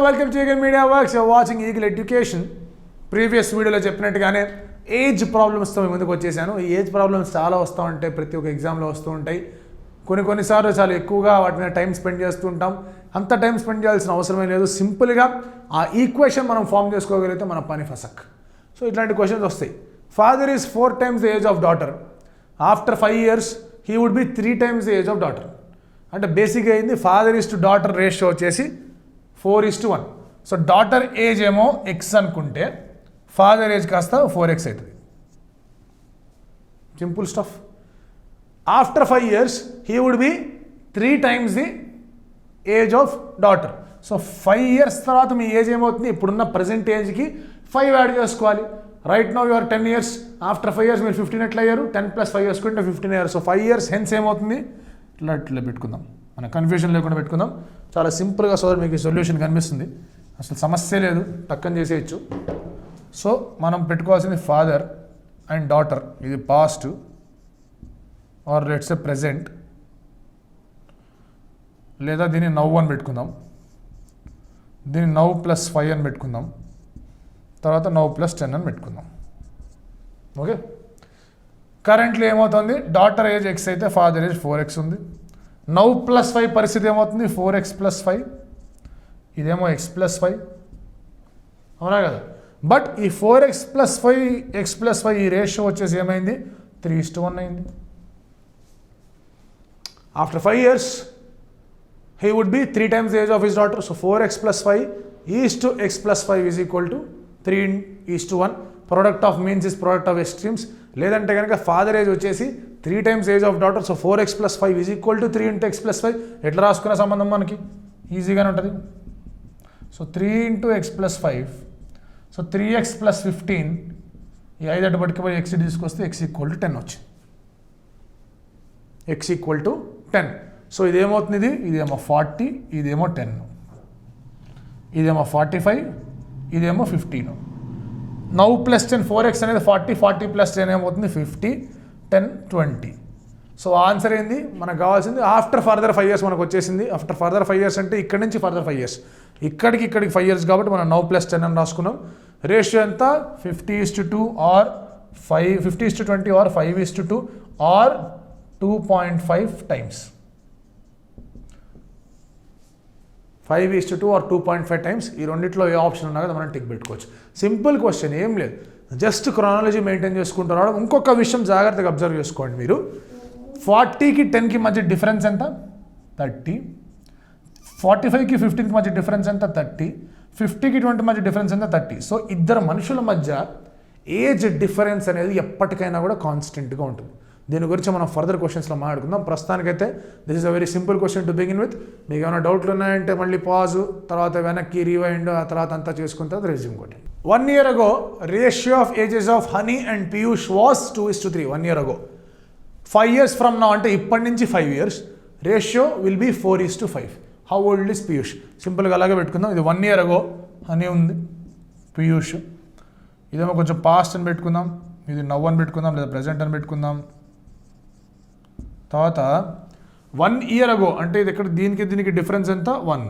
Welcome to Eagle Media Works. You're watching Eagle Education. Previous వీడియోలో చెప్పినట్టుగానే age ప్రాబ్లమ్స్తో మేము ముందుకు వచ్చేసాను. ఈ ఏజ్ ప్రాబ్లమ్స్ చాలా వస్తూ ఉంటాయి, ప్రతి ఒక్క ఎగ్జామ్లో వస్తూ ఉంటాయి. కొన్నిసార్లు చాలా ఎక్కువగా వాటి మీద టైం స్పెండ్ చేస్తూ ఉంటాం. అంత టైం స్పెండ్ చేయాల్సిన అవసరమే లేదు. సింపుల్గా ఆ ఈక్వేషన్ మనం ఫామ్ చేసుకోగలిగితే మన పని ఫసక్. సో ఇట్లాంటి క్వశ్చన్స్ వస్తాయి. Father is 4 times the age of daughter. After 5 years he would be 3 times the age of daughter. అంటే బేసిక్గా అయింది father is to daughter ratio వచ్చేసి 4:1. సో డాటర్ ఏజ్ ఏమో ఎక్స్ అనుకుంటే ఫాదర్ ఏజ్ కాస్త 4x అవుతుంది. Simple stuff. After 5 years he would be 3 times the age of daughter. So 5 years తర్వాత మీ age ఏమవుతుంది? ఇప్పుడున్న ప్రజెంట్ ఏజ్కి 5 యాడ్ చేసుకోవాలి. Right now you're 10 years. After 5 years మీరు 15 ఎట్లా అయ్యారు? 10 + 5 వేసుకుంటే 15 అయ్యారు. సో 5 years హెన్స్ ఏమవుతుంది? ఇట్లా పెట్టుకుందాం, మన కన్ఫ్యూజన్ లేకుండా పెట్టుకుందాం. చాలా సింపుల్గా సో మీకు సొల్యూషన్ కనిపిస్తుంది. అసలు సమస్య లేదు, టక్కని చేసేయచ్చు. సో మనం పెట్టుకోవాల్సింది ఫాదర్ అండ్ డాటర్. ఇది past or let's A present, లేదా దీన్ని నవ్ అని పెట్టుకుందాం. దీన్ని నవ్ +5 అని పెట్టుకుందాం. తర్వాత నవ్ +10 అని పెట్టుకుందాం. ఓకే. కరెంట్లీ ఏమవుతుంది? డాటర్ ఏజ్ x అయితే ఫాదర్ ఏజ్ 4x ఉంది. నవ్ +5 పరిస్థితి ఏమవుతుంది? 4x + 5. ఇదేమో x + 5, అవునా కదా? బట్ ఈ 4x + 5 x + 5 ఈ రేషియో వచ్చేసి ఏమైంది? 3:1 అయింది. After 5 years he would be 3 times the age of his daughter. So 4x + 5 is to x + 5 is equal to 3:1. Product of means is product of extremes. లేదంటే కనుక father age వచ్చేసి 3 times age of daughter. So 4x + 5 is equal to 3 × x + 5. ఎట్లా రాసుకునే సంబంధం మనకి ఈజీగానే ఉంటుంది. So 3 × x + 5. So 3x + 15. ఈ 5 అటు పట్టుకుపోయి x తీసుకొస్తే x = 10 వచ్చింది. x = 10. సో ఇదేమవుతుంది? ఇదేమో 40, ఇదేమో 10, ఇదేమో 45, ఇదేమో 15. నవ్ +10 4x అనేది 40, 40 + 10 ఏమవుతుంది? 50, 10, 20. సో ఆన్సర్ ఏంది? మనకు కావాల్సింది ఆఫ్టర్ ఫర్దర్ 5 years మనకు వచ్చేసింది. ఆఫ్టర్ ఫర్దర్ 5 years అంటే ఇక్కడి నుంచి ఫర్దర్ 5 years, ఇక్కడికి 5 years కాబట్టి మనం నవ్ +10 అని రాసుకున్నాం. రేషియో ఎంత? 50:2 or 50:20 or 5:2 or 2.5 times. 5:2 or 2.5 times. ఈ రెండిట్లో ఏ ఆప్షన్ ఉన్నా కదా మనం టిక్ పెట్టుకోవచ్చు. సింపుల్ క్వశ్చన్, ఏం లేదు, జస్ట్ క్రానాలజీ మెయింటైన్ చేసుకుంటూ రావడం. ఇంకొక విషయం జాగ్రత్తగా అబ్జర్వ్ చేసుకోండి మీరు. 40కి 10కి మధ్య డిఫరెన్స్ ఎంత? 30. 45కి 15కి మధ్య డిఫరెన్స్ ఎంత? 30. 50కి 20 మధ్య డిఫరెన్స్ ఎంత? 30. సో ఇద్దరు మనుషుల మధ్య ఏజ్ డిఫరెన్స్ అనేది ఎప్పటికైనా కూడా కాన్స్టెంట్గా ఉంటుంది. దీని గురించి మనం ఫర్దర్ క్వశ్చన్స్లో మాట్లాడుకుందాం. ప్రస్తుతానికైతే this is a very simple question to begin with. మీకు ఏమైనా డౌట్లు ఉన్నాయంటే మళ్ళీ పాజు, తర్వాత వెనక్కి రివైండ్, ఆ తర్వాత అంతా చేసుకున్న తర్వాత రెజ్యూమ్ కొట్టి. 1 year ago ratio of ages of Honey and Piyush was 2:3. 1 year ago. 5 years from now అంటే ఇప్పటి నుంచి 5 years ratio will be 4:5. How old is Piyush? సింపుల్గా అలాగే పెట్టుకుందాం. ఇది 1 year ago హనీ ఉంది, పీయూష్. ఇదేమో కొంచెం పాస్ట్ అని పెట్టుకుందాం, ఇది నవ్ అని పెట్టుకుందాం, లేదా ప్రజెంట్ అని పెట్టుకుందాం. తర్వాత 1 year ago అంటే ఇది ఇక్కడ దీనికి డిఫరెన్స్ ఎంత? 1.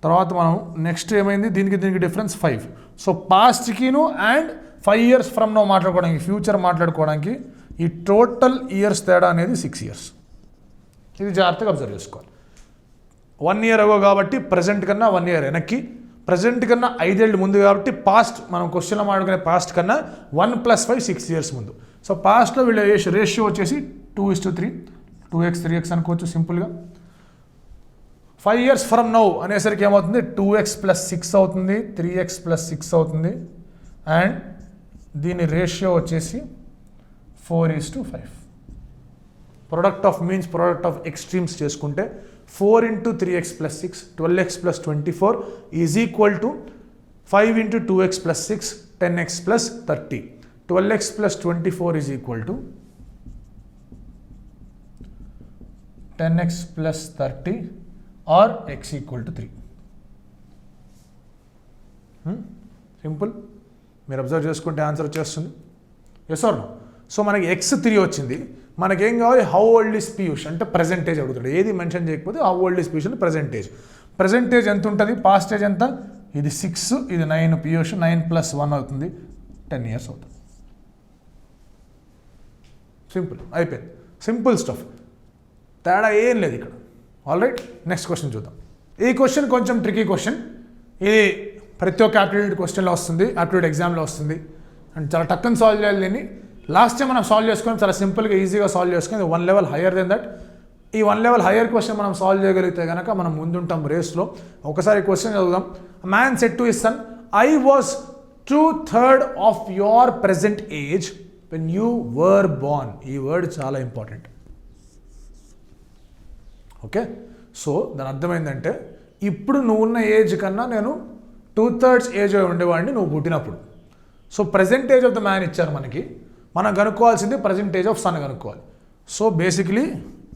తర్వాత మనం నెక్స్ట్ ఏమైంది? దీనికి డిఫరెన్స్ 5. సో పాస్ట్కిను అండ్ 5 years ఫ్రమ్ నో మాట్లాడుకోవడానికి, ఫ్యూచర్ మాట్లాడుకోవడానికి ఈ టోటల్ ఇయర్స్ తేడా అనేది 6 years. ఇది జాగ్రత్తగా అబ్జర్వ్ చేసుకోవాలి. 1 year ago కాబట్టి ప్రజెంట్ కన్నా 1 year వెనక్కి, ప్రజెంట్ కన్నా 5 ఏళ్ళు ముందు కాబట్టి పాస్ట్, మనం క్వశ్చన్లో మాట్లాడుకునే పాస్ట్ కన్నా 1 + 5 6 years ముందు. సో పాస్ట్లో వీళ్ళ రేషియో వచ్చేసి 2:3, 2x 3x అనుకోవచ్చు సింపుల్గా. 5 years ఫ్రమ్ నౌ అనేసరికి ఏమవుతుంది? 2x + 6 అవుతుంది, 3x + 6 అవుతుంది. అండ్ దీని రేషియో వచ్చేసి 4:5. Product of means product of extremes చేసుకుంటే 4 × 3x + 6 12x + 24 is equal to 5 × 2x + 6 10x + 30. 12x + 24 is equal to 10x + 30 or x = 3. Simple. మీరు అబ్జర్వ్ చేసుకుంటే ఆన్సర్ వచ్చేస్తుంది. Yes or no? సో మనకి x3 వచ్చింది. మనకేం కావాలి? హౌ ఓల్డ్ ఇస్ పీయూష్ అంటే percentage అడుగుతాడు. ఏది మెన్షన్ చేయకపోతే హౌ ఓల్డ్ ఇస్ పీయూష్ అంటే పర్సెంటేజ్. ప్రజెంటేజ్ ఎంత ఉంటుంది, పాస్టేజ్ ఎంత, ఇది 6 ఇది 9 పియూష్ 9 + 1 అవుతుంది 10 years అవుతుంది. సింపుల్ అయిపోయింది, సింపుల్ స్టఫ్, తేడా ఏం లేదు ఇక్కడ. ఆల్రైట్, నెక్స్ట్ క్వశ్చన్ చూద్దాం. ఈ క్వశ్చన్ కొంచెం ట్రికీ క్వశ్చన్. ఇది ప్రతి ఒక్క యాప్టిట్యూడ్ క్వశ్చన్లో వస్తుంది, యాప్టిట్యూడ్ ఎగ్జామ్లో వస్తుంది అండ్ చాలా టక్కని సాల్వ్ చేయాలి దీన్ని. లాస్ట్ టైం మనం సాల్వ్ చేసుకొని చాలా సింపుల్గా ఈజీగా సాల్వ్ చేసుకొని 1 level higher దెన్ దట్. ఈ 1 level higher క్వశ్చన్ మనం సాల్వ్ చేయగలిగితే కనుక మనం ముందుంటాం రేస్లో. ఒకసారి క్వశ్చన్ చదువుదాం. Man said to his son, I was 2/3 of your present age when you were born. ఈ వర్డ్ చాలా ఇంపార్టెంట్. ఓకే, సో దాని అర్థం ఏంటంటే ఇప్పుడు నువ్వు ఉన్న ఏజ్ కన్నా నేను 2/3 ఏజ్ ఉండేవాడిని నువ్వు పుట్టినప్పుడు. So present age of the man ఇచ్చారు మనకి, మనం కనుక్కోవాల్సింది ప్రజెంట్ ఏజ్ ఆఫ్ సన్ కనుక్కోవాలి. సో బేసిక్లీ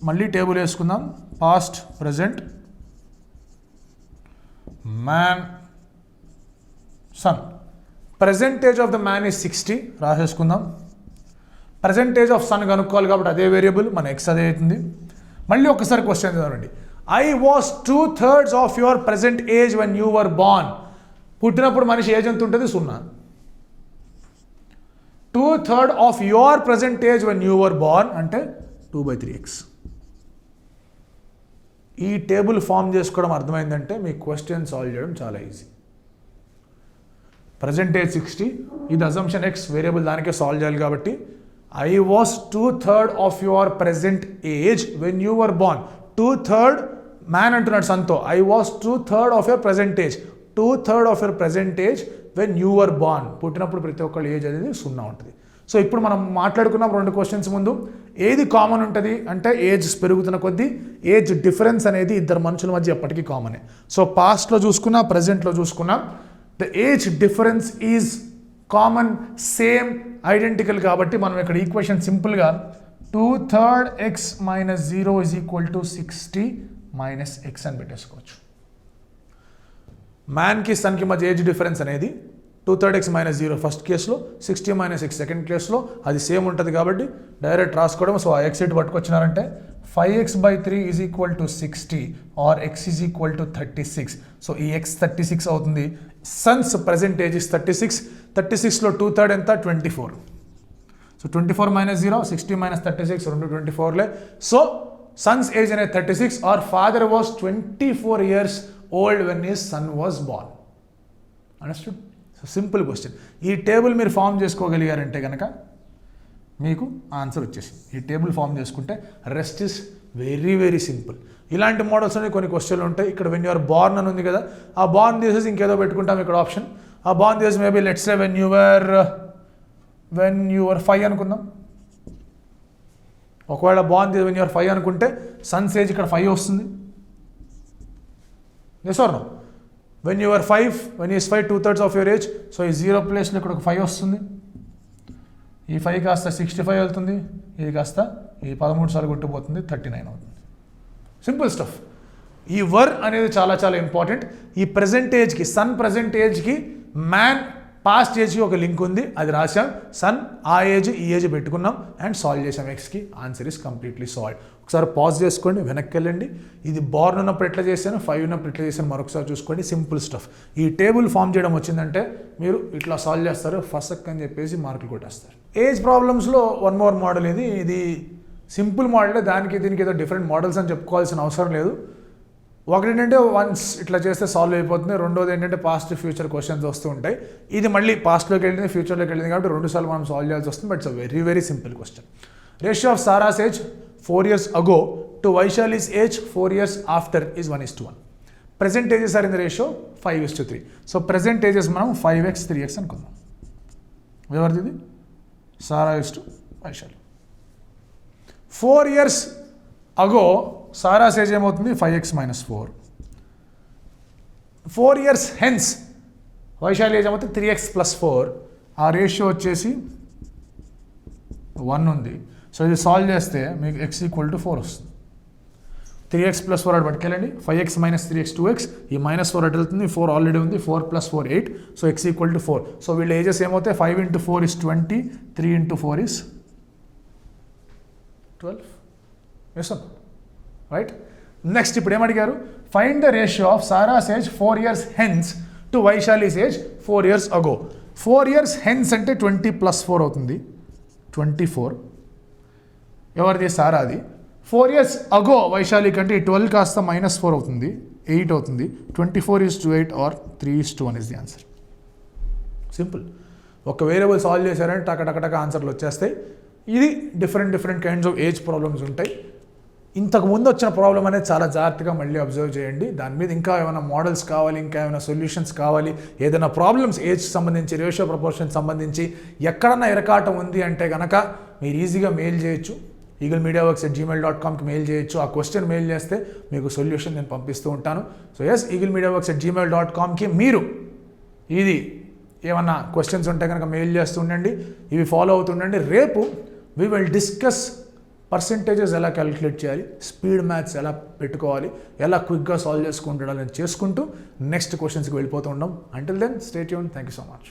మళ్ళీ టేబుల్ వేసుకుందాం. Past, present, man, son. Present age of the man is 60 రాసేసుకుందాం. ప్రజెంట్ ఏజ్ ఆఫ్ సన్ కనుక్కోవాలి కాబట్టి అదే వేరియబుల్, మన ఎక్స్ అదే అవుతుంది. మళ్ళీ ఒకసారి క్వశ్చన్ చదవండి. I was 2/3 of your present age when you were born. పుట్టినప్పుడు మనిషి ఏజ్ ఎంత ఉంటుంది, 0. 2/3 of your present age when you were born అంటే 2/3x. ఈ టేబుల్ ఫామ్ చేసుకోవడం అర్థమైందంటే మీ క్వశ్చన్ సాల్వ్ చేయడం చాలా ఈజీ. ప్రజెంట్ ఏజ్ 60, ఇది అజంప్షన్ x వేరియబుల్, దానికే సాల్వ్ చేయాలి కాబట్టి I was 2/3 of your present age when you were born. 2/3 man అంటున్నాడు సన్తో, I was 2/3 of your present age. 2/3 of your present age when you were born. పుట్టినప్పుడు ప్రతి ఒక్కళ్ళ age అనేది 0 ఉంటుంది. సో ఇప్పుడు మనం మాట్లాడుకున్నాం 2 క్వశ్చన్స్ ముందు. ఏది కామన్ ఉంటుంది అంటే ఏజ్ పెరుగుతున్న కొద్దీ ఏజ్ డిఫరెన్స్ అనేది ఇద్దరు మనుషుల మధ్య ఎప్పటికీ కామనే. సో పాస్ట్లో చూసుకున్నా, ప్రజెంట్లో చూసుకున్నా, the age difference is common, same, identical. కాబట్టి మనం ఇక్కడ ఈక్వేషన్ సింపుల్గా 2/3 x - 0 = 60 - x అని పెట్టేసుకోవచ్చు. మ్యాన్కి సన్కి మధ్య ఏజ్ డిఫరెన్స్ అనేది 2/3 x - 0 ఫస్ట్ కేసులో, 60 - x సెకండ్ కేసులో, అది సేమ్ ఉంటుంది కాబట్టి డైరెక్ట్ రాసుకోవడం. సో ఆ ఎక్స్ ఇటు పట్టుకొచ్చినారంటే 5x/3 = 60 ఆర్ x = 36. సో ఈ x 36 అవుతుంది. Sons present age is 36. 36లో 2/3 ఎంత, 24. సో 24 - 0, 60 - 36, 2 24లే. సో సన్స్ ఏజ్ అనేది 36 or father was 24 years old when his son was born. Understood? So simple question. ఈ టేబుల్ మీరు ఫామ్ చేసుకోగలిగారంటే కనుక మీకు ఆన్సర్ వచ్చేసింది. ఈ టేబుల్ ఫామ్ చేసుకుంటే rest is very very simple. ఇలాంటి మోడల్స్ అనేవి కొన్ని క్వశ్చన్లు ఉంటాయి. ఇక్కడ వెన్ యూఆర్ బార్న్ అని ఉంది కదా, ఆ బార్న్ తీసేసి ఇంకేదో పెట్టుకుంటాం ఇక్కడ ఆప్షన్. ఆ బార్న్ తీసేసి maybe let's say when you're 5 అనుకుందాం. ఒకవేళ బార్న్ తీసి వెన్ యూఆర్ 5 అనుకుంటే సన్స్ ఏజ్ ఇక్కడ 5 వస్తుంది. Yes or no? When you're 5, when is 5 2/3 of your age. So ఈ 0 ప్లేస్లో ఇక్కడ ఒక 5 వస్తుంది. ఈ 5 కాస్త 65 వెళ్తుంది, ఇది కాస్త ఈ 13 సార్లు కొట్టుకుపోతుంది, 39 అవుతుంది. Simple stuff. ఈ వర్ అనేది చాలా చాలా ఇంపార్టెంట్. ఈ ప్రజెంట్ ఏజ్కి, సన్ ప్రజెంట్ ఏజ్కి మ్యాన్ పాస్ట్ ఏజ్కి ఒక లింక్ ఉంది, అది రాసాం. సన్ ఆ ఏజ్ ఈ ఏజ్ పెట్టుకున్నాం అండ్ సాల్వ్ చేసాం ఎక్స్కి. Answer is completely solve. ఒకసారి పాజ్ చేసుకోండి, వెనక్కి వెళ్ళండి. ఇది బార్న్ ఉన్నప్పుడు ఎట్లా చేశాను, 5 ఉన్నప్పుడు ఎట్లా చేశాను మరొకసారి చూసుకోండి. Simple stuff. ఈ టేబుల్ ఫామ్ చేయడం వచ్చిందంటే మీరు ఇట్లా సాల్వ్ చేస్తారు, ఫస్ట్ అని చెప్పేసి మార్కులు కొట్టేస్తారు. ఏజ్ ప్రాబ్లమ్స్లో 1 more మోడల్ ఇది సింపుల్ మోడలే, దానికి దీనికి ఏదో డిఫరెంట్ మోడల్స్ అని చెప్పుకోవాల్సిన అవసరం లేదు. ఒకటి ఏంటంటే వన్స్ ఇట్లా చేస్తే సాల్వ్ అయిపోతుంది. రెండోది ఏంటంటే పాస్ట్ ఫ్యూచర్ క్వశ్చన్స్ వస్తూ ఉంటాయి. ఇది మళ్ళీ పాస్ట్లోకి వెళ్ళింది, ఫ్యూచర్లోకి వెళ్ళింది కాబట్టి 2 సార్లు మనం సాల్వ్ చేయాల్సి వస్తుంది. But it's a very very simple question. Ratio of Sara's age 4 years ago to Vaishali's age 4 years after is 1:1. Present ages are in the ratio 5:3. So present ages మనం 5x 3x అనుకుందాం. ఎవరిది ఇది? Sara is to Vaishali. 4 years ago Sara's age ఏమవుతుంది, 5x - 4. 4 years hence Vaishali age ఏమవుతుంది, 3x + 4. ఆ ratio వచ్చేసి 1 ఉంది. So ఇది సాల్వ్ చేస్తే మీకు x = 4 వస్తుంది. 3x + 4 అటు పట్టుకెళ్ళండి. 5x - 3x 2x. ఈ -4 అటు వెళ్తుంది, 4 ఆల్రెడీ ఉంది. 4 + 4 8. So x = 4. సో వీళ్ళ ఏజెస్ ఏమవుతాయి, 5 × 4 is 20, 3 × 4 is 12. Yes right. Next ఇప్పుడు ఏమడిగారు, find the ratio of Sara's age 4 years hence to Vaishali's age 4 years ago. 4 years hence అంటే 20 + 4 అవుతుంది, 24. ఎవరిది? సారాది. 4 years ago వైశాలి కంటే 12 కాస్త -4 అవుతుంది, 8 అవుతుంది. 24:8 or 3:1 is the answer. Simple. ఒక వేరియబుల్ సాల్వ్ చేశారంటే టక ఆన్సర్లు వచ్చేస్తాయి. ఇది different kinds of age problems ఉంటాయి. ఇంతకు ముందు వచ్చిన ప్రాబ్లం అనేది చాలా జాగ్రత్తగా మళ్ళీ అబ్జర్వ్ చేయండి. దాని మీద ఇంకా ఏమైనా మోడల్స్ కావాలి, ఇంకా ఏమైనా సొల్యూషన్స్ కావాలి, ఏదైనా ప్రాబ్లమ్స్ ఏజ్ సంబంధించి, రేషియో ప్రపోర్షన్ సంబంధించి ఎక్కడన్నా ఎరకాటం ఉంది అంటే కనుక మీరు ఈజీగా మెయిల్ చేయొచ్చు. eaglemediaworks@gmail.comకి మెయిల్ చేయొచ్చు. ఆ క్వశ్చన్ మెయిల్ చేస్తే మీకు సొల్యూషన్ నేను పంపిస్తూ ఉంటాను. సో ఎస్, eaglemediaworks@gmail.comకి మీరు ఇది ఏమన్నా క్వశ్చన్స్ ఉంటే కనుక మెయిల్ చేస్తూ ఉండండి, ఇవి ఫాలో అవుతుండండి. రేపు వీ విల్ డిస్కస్ పర్సెంటేజెస్ ఎలా క్యాలిక్యులేట్ చేయాలి, స్పీడ్ మ్యాథ్స్ ఎలా పెట్టుకోవాలి, ఎలా క్విక్గా సాల్వ్ చేసుకుంటాడని చేసుకుంటూ నెక్స్ట్ క్వశ్చన్స్కి వెళ్ళిపోతూ ఉన్నాం. Until then stay tuned. Thank you so much.